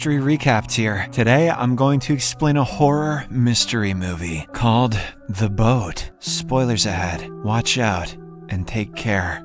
Mystery Recapped here. Today I'm going to explain a horror mystery movie called The Boat. Spoilers ahead. Watch out and take care.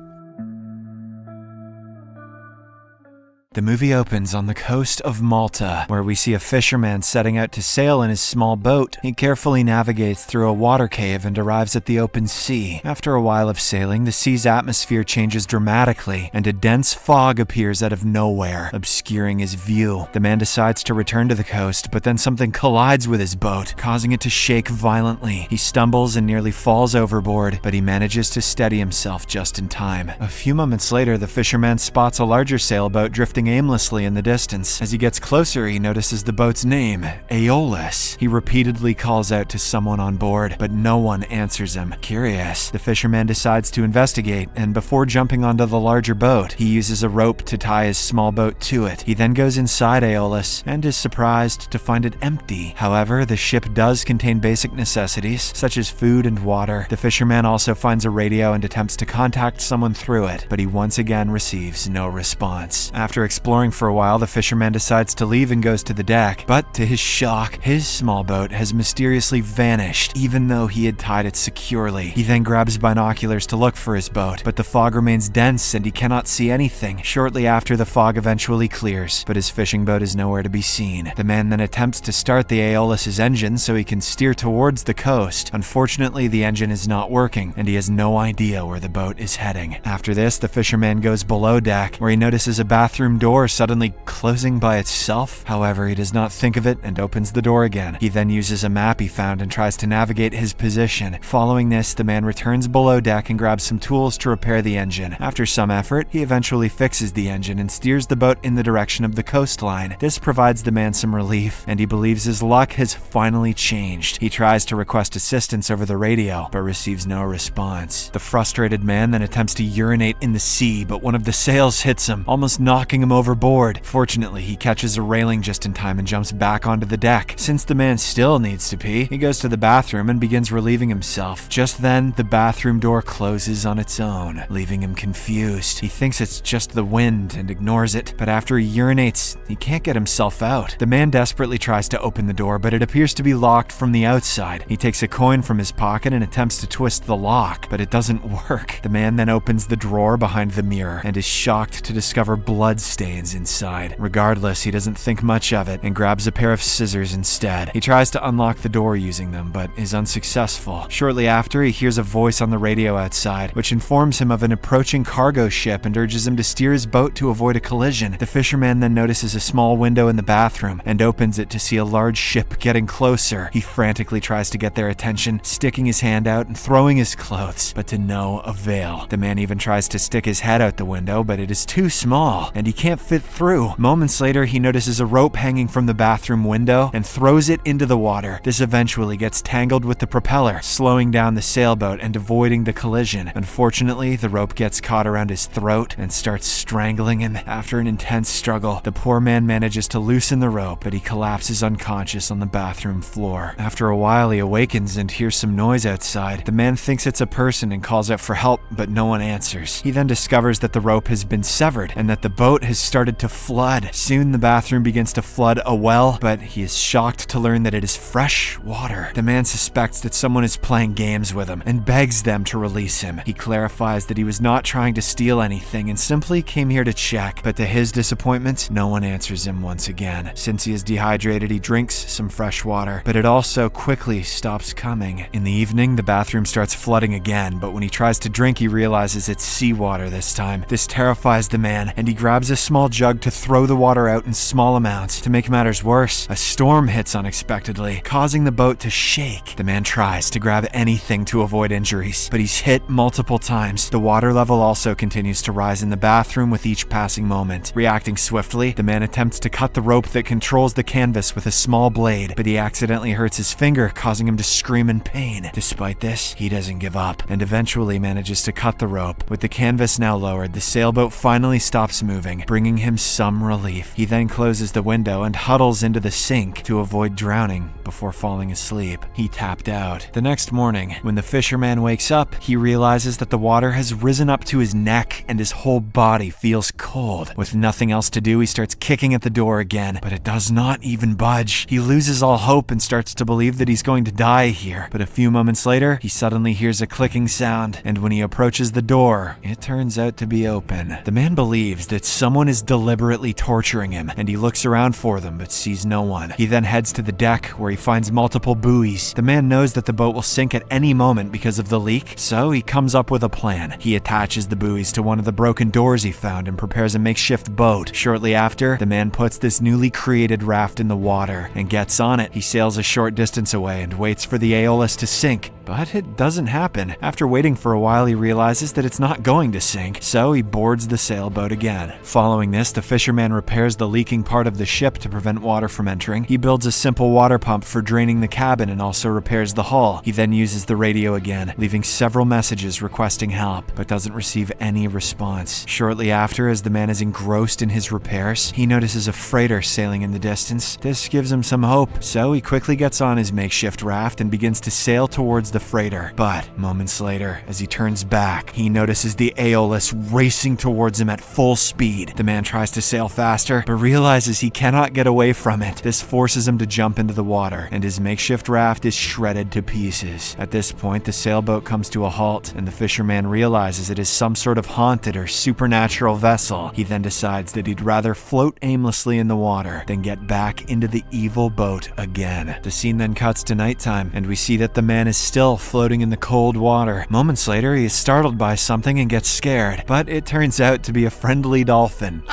The movie opens on the coast of Malta, where we see a fisherman setting out to sail in his small boat. He carefully navigates through a water cave and arrives at the open sea. After a while of sailing, the sea's atmosphere changes dramatically, and a dense fog appears out of nowhere, obscuring his view. The man decides to return to the coast, but then something collides with his boat, causing it to shake violently. He stumbles and nearly falls overboard, but he manages to steady himself just in time. A few moments later, the fisherman spots a larger sailboat drifting aimlessly in the distance. As he gets closer, he notices the boat's name, Aeolus. He repeatedly calls out to someone on board, but no one answers him. Curious, the fisherman decides to investigate, and before jumping onto the larger boat, he uses a rope to tie his small boat to it. He then goes inside Aeolus and is surprised to find it empty. However, the ship does contain basic necessities, such as food and water. The fisherman also finds a radio and attempts to contact someone through it, but he once again receives no response. After exploring for a while, the fisherman decides to leave and goes to the deck, but to his shock, his small boat has mysteriously vanished, even though he had tied it securely. He then grabs binoculars to look for his boat, but the fog remains dense and he cannot see anything. Shortly after, the fog eventually clears, but his fishing boat is nowhere to be seen. The man then attempts to start the Aeolus's engine so he can steer towards the coast. Unfortunately, the engine is not working, and he has no idea where the boat is heading. After this, the fisherman goes below deck, where he notices a bathroom door suddenly closing by itself. However, he does not think of it and opens the door again. He then uses a map he found and tries to navigate his position. Following this, the man returns below deck and grabs some tools to repair the engine. After some effort, he eventually fixes the engine and steers the boat in the direction of the coastline. This provides the man some relief, and he believes his luck has finally changed. He tries to request assistance over the radio, but receives no response. The frustrated man then attempts to urinate in the sea, but one of the sails hits him, almost knocking him overboard. Fortunately, he catches a railing just in time and jumps back onto the deck. Since the man still needs to pee, he goes to the bathroom and begins relieving himself. Just then, the bathroom door closes on its own, leaving him confused. He thinks it's just the wind and ignores it, but after he urinates, he can't get himself out. The man desperately tries to open the door, but it appears to be locked from the outside. He takes a coin from his pocket and attempts to twist the lock, but it doesn't work. The man then opens the drawer behind the mirror and is shocked to discover blood stains inside. Regardless, he doesn't think much of it and grabs a pair of scissors instead. He tries to unlock the door using them, but is unsuccessful. Shortly after, he hears a voice on the radio outside, which informs him of an approaching cargo ship and urges him to steer his boat to avoid a collision. The fisherman then notices a small window in the bathroom and opens it to see a large ship getting closer. He frantically tries to get their attention, sticking his hand out and throwing his clothes, but to no avail. The man even tries to stick his head out the window, but it is too small, and he can't fit through. Moments later, he notices a rope hanging from the bathroom window and throws it into the water. This eventually gets tangled with the propeller, slowing down the sailboat and avoiding the collision. Unfortunately, the rope gets caught around his throat and starts strangling him. After an intense struggle, the poor man manages to loosen the rope, but he collapses unconscious on the bathroom floor. After a while, he awakens and hears some noise outside. The man thinks it's a person and calls out for help, but no one answers. He then discovers that the rope has been severed and that the boat has started to flood. Soon the bathroom begins to flood a well, but he is shocked to learn that it is fresh water. The man suspects that someone is playing games with him and begs them to release him. He clarifies that he was not trying to steal anything and simply came here to check, but to his disappointment, no one answers him once again. Since he is dehydrated, he drinks some fresh water, but it also quickly stops coming. In the evening, the bathroom starts flooding again, but when he tries to drink, he realizes it's seawater this time. This terrifies the man, and he grabs a small jug to throw the water out in small amounts. To make matters worse, a storm hits unexpectedly, causing the boat to shake. The man tries to grab anything to avoid injuries, but he's hit multiple times. The water level also continues to rise in the bathroom with each passing moment. Reacting swiftly, the man attempts to cut the rope that controls the canvas with a small blade, but he accidentally hurts his finger, causing him to scream in pain. Despite this, he doesn't give up, and eventually manages to cut the rope. With the canvas now lowered, the sailboat finally stops moving, bringing him some relief. He then closes the window and huddles into the sink to avoid drowning before falling asleep. He tapped out. The next morning, when the fisherman wakes up, he realizes that the water has risen up to his neck and his whole body feels cold. With nothing else to do, he starts kicking at the door again, but it does not even budge. He loses all hope and starts to believe that he's going to die here. But a few moments later, he suddenly hears a clicking sound, and when he approaches the door, it turns out to be open. The man believes that someone is deliberately torturing him, and he looks around for them but sees no one. He then heads to the deck where he finds multiple buoys. The man knows that the boat will sink at any moment because of the leak, so he comes up with a plan. He attaches the buoys to one of the broken doors he found and prepares a makeshift boat. Shortly after, the man puts this newly created raft in the water and gets on it. He sails a short distance away and waits for the Aeolus to sink, but it doesn't happen. After waiting for a while, he realizes that it's not going to sink, so he boards the sailboat again. Following this, the fisherman repairs the leaking part of the ship to prevent water from entering. He builds a simple water pump for draining the cabin and also repairs the hull. He then uses the radio again, leaving several messages requesting help, but doesn't receive any response. Shortly after, as the man is engrossed in his repairs, he notices a freighter sailing in the distance. This gives him some hope, so he quickly gets on his makeshift raft and begins to sail towards the freighter. But moments later, as he turns back, he notices the Aeolus racing towards him at full speed. The man tries to sail faster, but realizes he cannot get away from it. This forces him to jump into the water, and his makeshift raft is shredded to pieces. At this point, the sailboat comes to a halt, and the fisherman realizes it is some sort of haunted or supernatural vessel. He then decides that he'd rather float aimlessly in the water than get back into the evil boat again. The scene then cuts to nighttime, and we see that the man is still floating in the cold water. Moments later, he is startled by something and gets scared, but it turns out to be a friendly dolphin.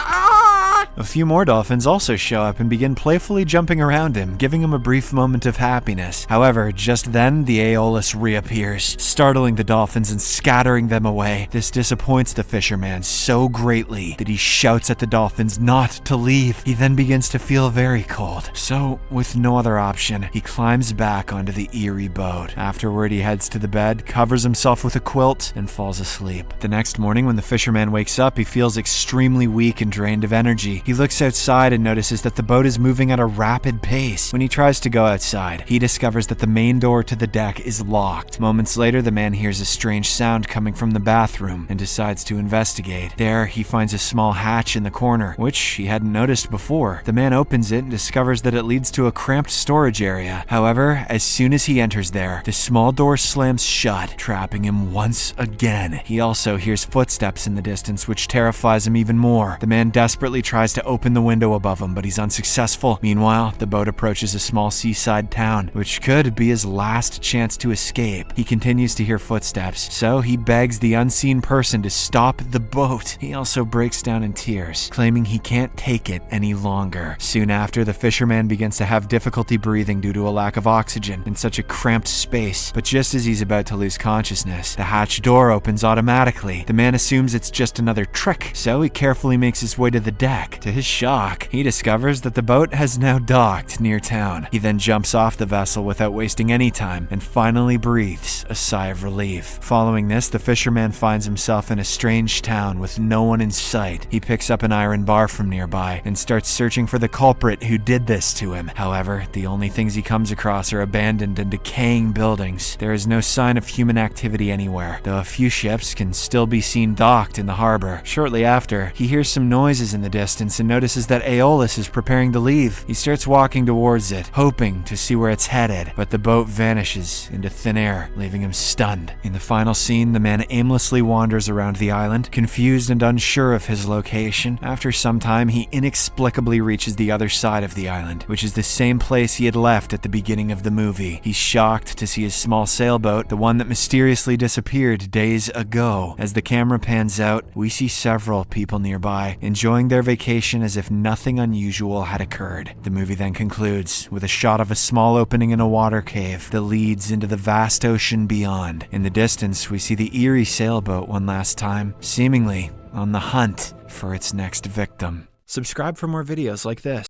A few more dolphins also show up and begin playfully jumping around him, giving him a brief moment of happiness. However, just then, the Aeolus reappears, startling the dolphins and scattering them away. This disappoints the fisherman so greatly that he shouts at the dolphins not to leave. He then begins to feel very cold, so with no other option, he climbs back onto the eerie boat. Afterward, he heads to the bed, covers himself with a quilt, and falls asleep. The next morning, when the fisherman wakes up, he feels extremely weak and drained of energy. He looks outside and notices that the boat is moving at a rapid pace. When he tries to go outside, he discovers that the main door to the deck is locked. Moments later, the man hears a strange sound coming from the bathroom and decides to investigate. There, he finds a small hatch in the corner, which he hadn't noticed before. The man opens it and discovers that it leads to a cramped storage area. However, as soon as he enters there, the small door slams shut, trapping him once again. He also hears footsteps in the distance, which terrifies him even more. The man desperately tries to open the window above him, but he's unsuccessful. Meanwhile, the boat approaches a small seaside town, which could be his last chance to escape. He continues to hear footsteps, so he begs the unseen person to stop the boat. He also breaks down in tears, claiming he can't take it any longer. Soon after, the fisherman begins to have difficulty breathing due to a lack of oxygen in such a cramped space. But just as he's about to lose consciousness, the hatch door opens automatically. The man assumes it's just another trick, so he carefully makes his way to the deck. To his shock, he discovers that the boat has now docked near town. He then jumps off the vessel without wasting any time and finally breathes a sigh of relief. Following this, the fisherman finds himself in a strange town with no one in sight. He picks up an iron bar from nearby and starts searching for the culprit who did this to him. However, the only things he comes across are abandoned and decaying buildings. There is no sign of human activity anywhere, though a few ships can still be seen docked in the harbor. Shortly after, he hears some noises in the distance and notices that Aeolus is preparing to leave. He starts walking towards it, hoping to see where it's headed, but the boat vanishes into thin air, leaving him stunned. In the final scene, the man aimlessly wanders around the island, confused and unsure of his location. After some time, he inexplicably reaches the other side of the island, which is the same place he had left at the beginning of the movie. He's shocked to see his small sailboat, the one that mysteriously disappeared days ago. As the camera pans out, we see several people nearby, enjoying their vacation as if nothing unusual had occurred. The movie then concludes with a shot of a small opening in a water cave that leads into the vast ocean beyond. In the distance, we see the eerie sailboat one last time, seemingly on the hunt for its next victim. Subscribe for more videos like this.